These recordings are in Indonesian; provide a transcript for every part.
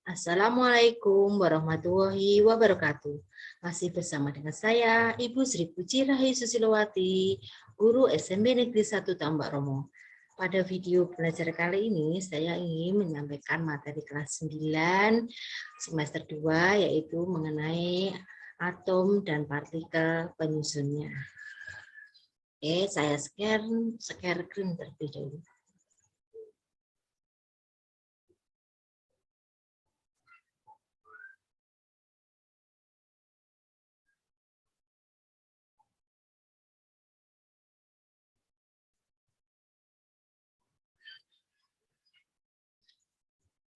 Assalamualaikum warahmatullahi wabarakatuh. Masih bersama dengan saya, Ibu Sri Puji Rahayu Susilowati, Guru SMP Negeri 1 Tambak Romo. Pada video belajar kali ini, saya ingin menyampaikan materi kelas 9 semester 2, yaitu mengenai atom dan partikel penyusunnya. Oke, saya share screen terlebih dahulu.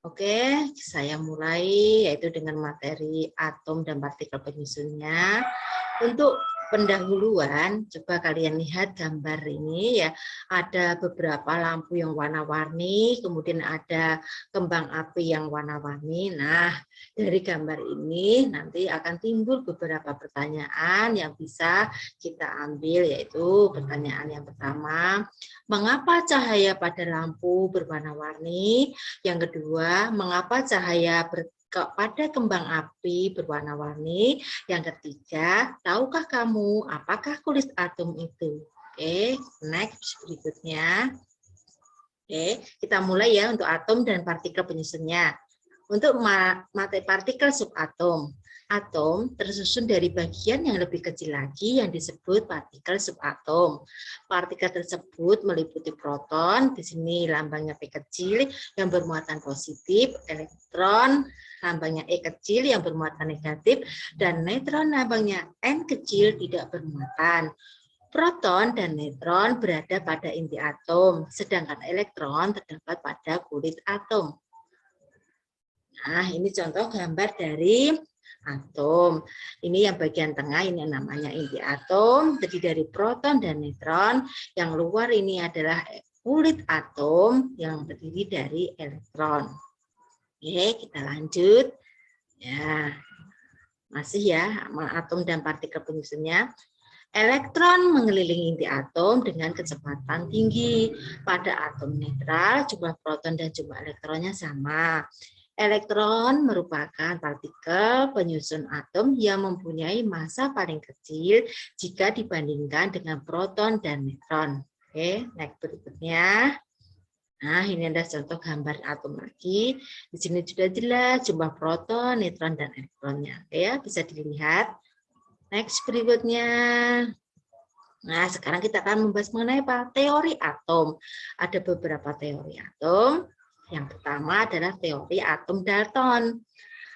Oke, saya mulai yaitu dengan materi atom dan partikel penyusunnya. Untuk pendahuluan, coba kalian lihat gambar ini ya, ada beberapa lampu yang warna-warni, kemudian ada kembang api yang warna-warni. Nah, dari gambar ini nanti akan timbul beberapa pertanyaan yang bisa kita ambil, yaitu pertanyaan yang pertama, mengapa cahaya pada lampu berwarna-warni? Yang kedua, mengapa cahaya pada kembang api berwarna-warni? Yang ketiga, tahukah kamu apakah kulit atom itu? Oke, next berikutnya. Oke, kita mulai ya untuk atom dan partikel penyusunnya. Untuk materi partikel subatom. Atom tersusun dari bagian yang lebih kecil lagi yang disebut partikel subatom. Partikel tersebut meliputi proton, di sini lambangnya P kecil yang bermuatan positif, elektron lambangnya E kecil yang bermuatan negatif, dan neutron lambangnya N kecil tidak bermuatan. Proton dan neutron berada pada inti atom, sedangkan elektron terdapat pada kulit atom. Nah, ini contoh gambar dari atom. Ini yang bagian tengah, ini yang namanya inti atom, terdiri dari proton dan neutron. Yang luar ini adalah kulit atom yang terdiri dari elektron. Oke, kita lanjut. Ya, masih ya, atom dan partikel penyusunnya. Elektron mengelilingi inti atom dengan kecepatan tinggi. Pada atom netral, jumlah proton dan jumlah elektronnya sama. Elektron merupakan partikel penyusun atom yang mempunyai massa paling kecil jika dibandingkan dengan proton dan neutron. Oke, next berikutnya. Nah, ini ada contoh gambar atom lagi. Di sini sudah jelas jumlah proton, neutron, dan elektronnya. Oke, ya, bisa dilihat. Next berikutnya. Nah, sekarang kita akan membahas mengenai apa? Teori atom. Ada beberapa teori atom. Yang pertama adalah teori atom Dalton.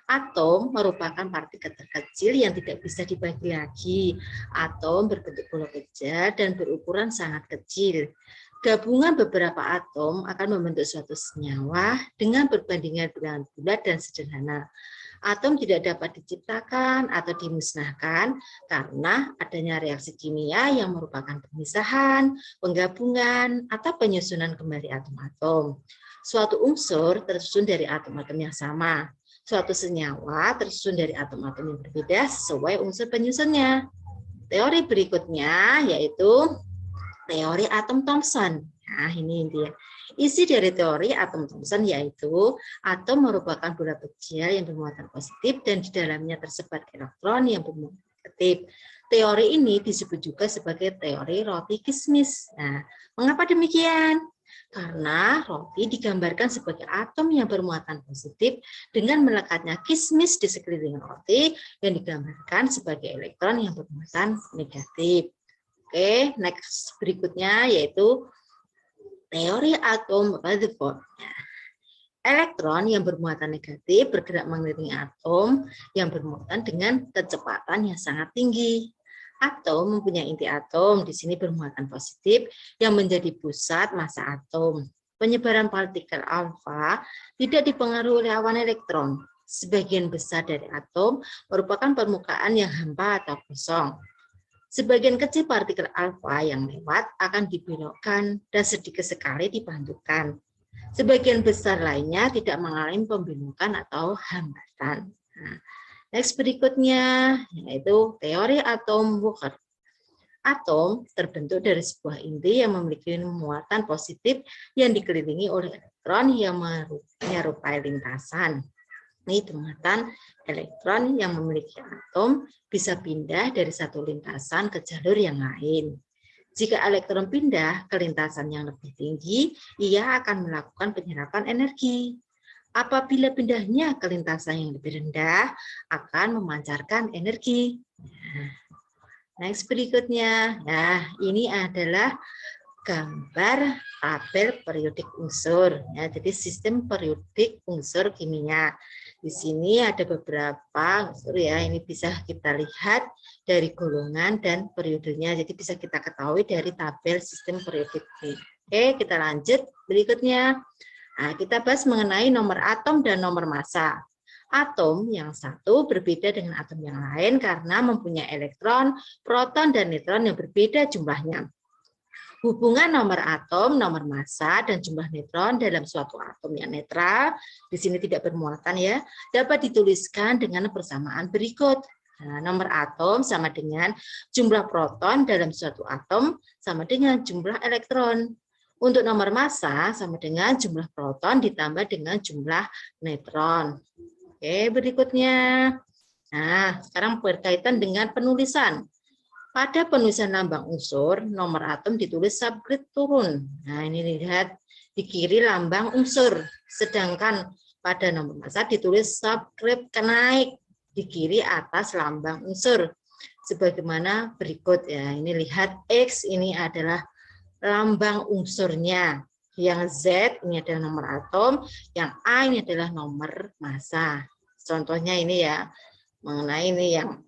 Atom merupakan partikel terkecil yang tidak bisa dibagi lagi. Atom berbentuk bola kecil dan berukuran sangat kecil. Gabungan beberapa atom akan membentuk suatu senyawa dengan perbandingan bilangan bulat dan sederhana. Atom tidak dapat diciptakan atau dimusnahkan karena adanya reaksi kimia yang merupakan pemisahan, penggabungan, atau penyusunan kembali atom-atom. Suatu unsur tersusun dari atom-atom yang sama. Suatu senyawa tersusun dari atom-atom yang berbeda sesuai unsur penyusunnya. Teori berikutnya yaitu teori atom Thomson. Nah, ini dia. Isi dari teori atom Thomson yaitu atom merupakan bola kecil yang bermuatan positif dan di dalamnya tersebar elektron yang bermuatan negatif. Teori ini disebut juga sebagai teori roti kismis. Nah, mengapa demikian? Karena roti digambarkan sebagai atom yang bermuatan positif dengan melekatnya kismis di sekeliling roti yang digambarkan sebagai elektron yang bermuatan negatif. Oke, next berikutnya yaitu teori atom Rutherford. Elektron yang bermuatan negatif bergerak mengelilingi atom yang bermuatan dengan kecepatan yang sangat tinggi. Atom mempunyai inti atom, di sini bermuatan positif yang menjadi pusat massa atom. Penyebaran partikel alfa tidak dipengaruhi oleh awan elektron. Sebagian besar dari atom merupakan permukaan yang hampa atau kosong. Sebagian kecil partikel alfa yang lewat akan dibelokkan dan sedikit sekali dipantulkan. Sebagian besar lainnya tidak mengalami pembelokan atau hambatan. Nah, next berikutnya yaitu teori atom Walker. Atom terbentuk dari sebuah inti yang memiliki muatan positif yang dikelilingi oleh elektron yang menyerupai lintasan. Ini muatan elektron yang memiliki atom bisa pindah dari satu lintasan ke jalur yang lain. Jika elektron pindah ke lintasan yang lebih tinggi, ia akan melakukan penyerapan energi. Apabila pindahnya ke lintasan yang lebih rendah, akan memancarkan energi. Next berikutnya, nah ini adalah gambar tabel periodik unsur. Ya, jadi sistem periodik unsur kimia. Di sini ada beberapa unsur ya, ini bisa kita lihat dari golongan dan periodenya. Jadi bisa kita ketahui dari tabel sistem periodik. Oke, kita lanjut berikutnya. Nah, kita bahas mengenai nomor atom dan nomor massa. Atom yang satu berbeda dengan atom yang lain karena mempunyai elektron, proton, dan neutron yang berbeda jumlahnya. Hubungan nomor atom, nomor massa, dan jumlah neutron dalam suatu atom yang netral, di sini tidak bermuatan ya, dapat dituliskan dengan persamaan berikut. Nah, nomor atom sama dengan jumlah proton dalam suatu atom sama dengan jumlah elektron. Untuk nomor massa sama dengan jumlah proton ditambah dengan jumlah neutron. Oke, berikutnya. Nah, sekarang berkaitan dengan penulisan. Pada penulisan lambang unsur, nomor atom ditulis subskrip turun. Nah, ini lihat di kiri lambang unsur. Sedangkan pada nomor massa ditulis subskrip naik di kiri atas lambang unsur. Sebagaimana berikut ya. Ini lihat X ini adalah lambang unsurnya. Yang Z ini adalah nomor atom, yang A ini adalah nomor massa. Contohnya ini ya, mengenai ini yang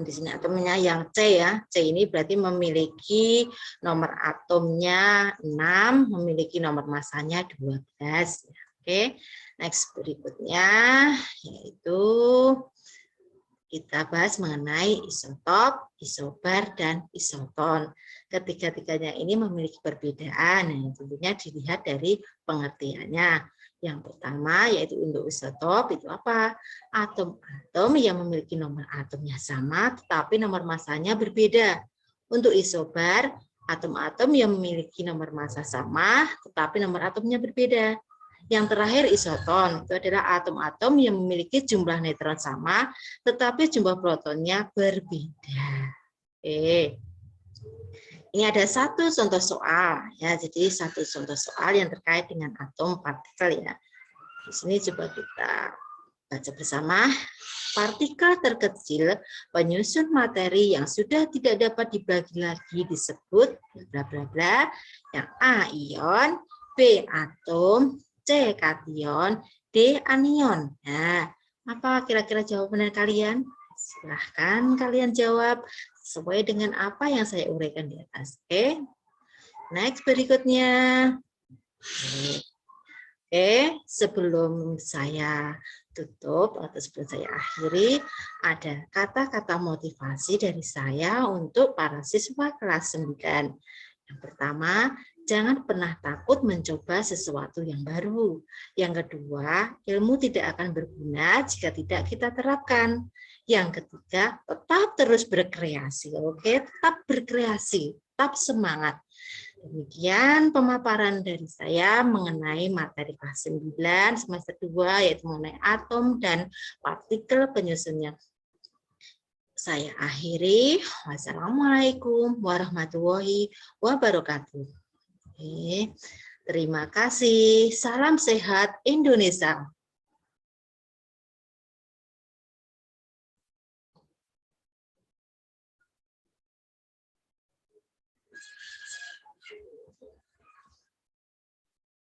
di sini atomnya yang C ya. C ini berarti memiliki nomor atomnya 6, memiliki nomor massanya 12. Oke, next berikutnya yaitu kita bahas mengenai isotop, isobar, dan isoton. Ketiga-tiganya ini memiliki perbedaan, yang tentunya dilihat dari pengertiannya. Yang pertama yaitu untuk isotop itu apa? Atom-atom yang memiliki nomor atomnya sama, tetapi nomor massanya berbeda. Untuk isobar, atom-atom yang memiliki nomor massa sama, tetapi nomor atomnya berbeda. Yang terakhir isoton, itu adalah atom-atom yang memiliki jumlah neutron sama, tetapi jumlah protonnya berbeda. Oke. Ini ada satu contoh soal, ya. Jadi satu contoh soal yang terkait dengan atom partikel ya. Di sini coba kita baca bersama. Partikel terkecil penyusun materi yang sudah tidak dapat dibagi lagi disebut bla bla bla. Yang A ion, B atom, C kation, D anion. Nah, apa kira-kira jawaban kalian? Silahkan kalian jawab sesuai dengan apa yang saya uraikan di atas. Oke. Next berikutnya. Oke, sebelum saya tutup atau sebelum saya akhiri, ada kata-kata motivasi dari saya untuk para siswa kelas 9. Yang pertama, jangan pernah takut mencoba sesuatu yang baru. Yang kedua, ilmu tidak akan berguna jika tidak kita terapkan. Yang ketiga, tetap terus berkreasi. Oke, tetap berkreasi, tetap semangat. Demikian pemaparan dari saya mengenai materi kelas 9 semester 2 yaitu mengenai atom dan partikel penyusunnya. Saya akhiri. Wassalamualaikum warahmatullahi wabarakatuh. Oke. Terima kasih. Salam sehat Indonesia.